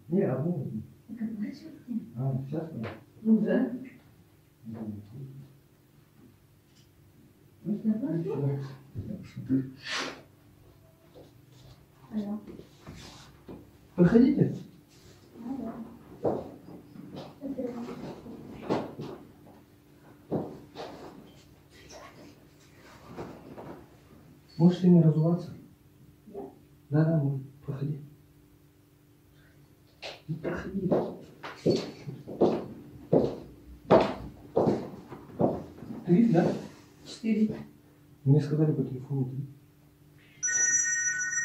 Не, одну. Не, одну. Сейчас? Ну да. Проходите. Можете не разуваться? Да, да, проходи. Проходи. Три, да? 4. Мне сказали по телефону 3.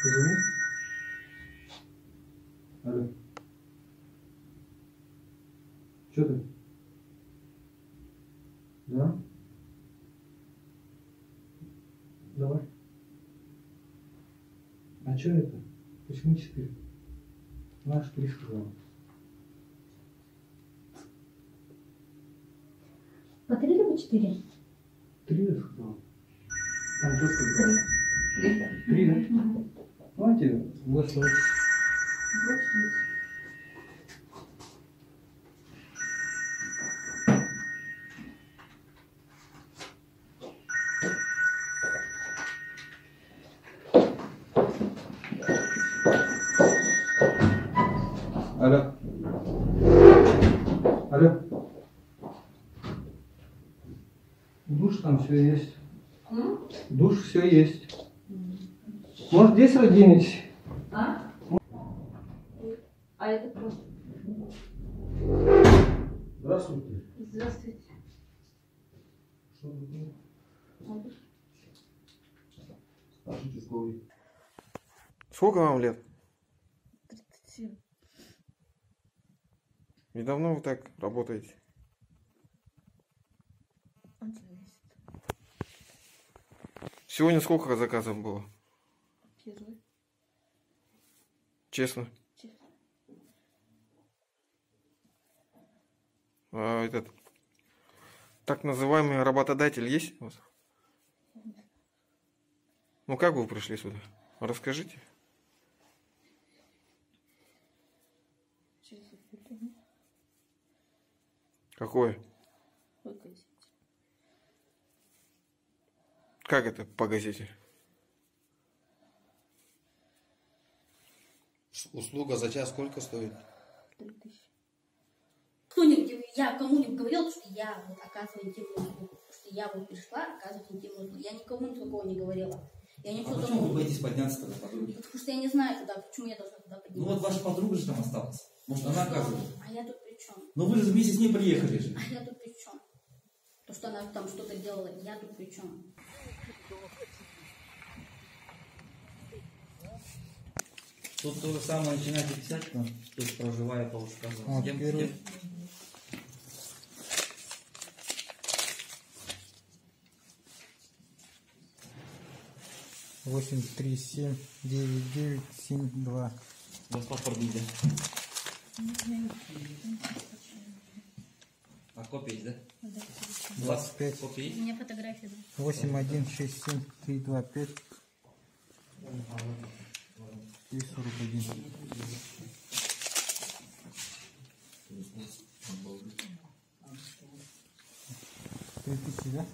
Позвони. Алло. Что ты? Да? Давай. А что это? Почему 4? Наш 3 сказал. По 3 или по 4? 3 я сказал. Там что сказал? 3. 3, да? Давайте в основном. Алло. Алло. Душ там все есть. Душ все есть. Может, здесь разденетесь? А? А это кто? Здравствуйте. Здравствуйте. Что вы делаете? Старший участковый. Сколько вам лет? 37. И давно вы так работаете? 1 месяц. Сегодня сколько заказов было? 1. Честно? Честно. А этот так называемый работодатель есть у вас? Ну как вы пришли сюда? Расскажите. Через объявление. Какое? По газете. Как это по газете? Услуга за час сколько стоит? 3000. Я кому-нибудь говорила, что я вот оказываю интимную услугу. Что я вот пришла оказывать интимную услугу. Я никому такого не говорила. Я ничего Почему вы боитесь подняться тогда, подруги? Потому что я не знаю туда, почему я должна туда подняться. Ну вот ваша подруга же там осталась. Может, она оказывает? А я тут при чем? Но вы же вместе с ней приехали же. А я тут при чем? То, что она там что-то делала, я тут при чем? Тут то же самое начинаете писать, но тут проживая по рассказу. Вот, первый. 8379972. У вас паспорт где? А копия есть, да? Да. 25. Копия У есть? меня фотография, да. 8167325 и 41. 3000, да?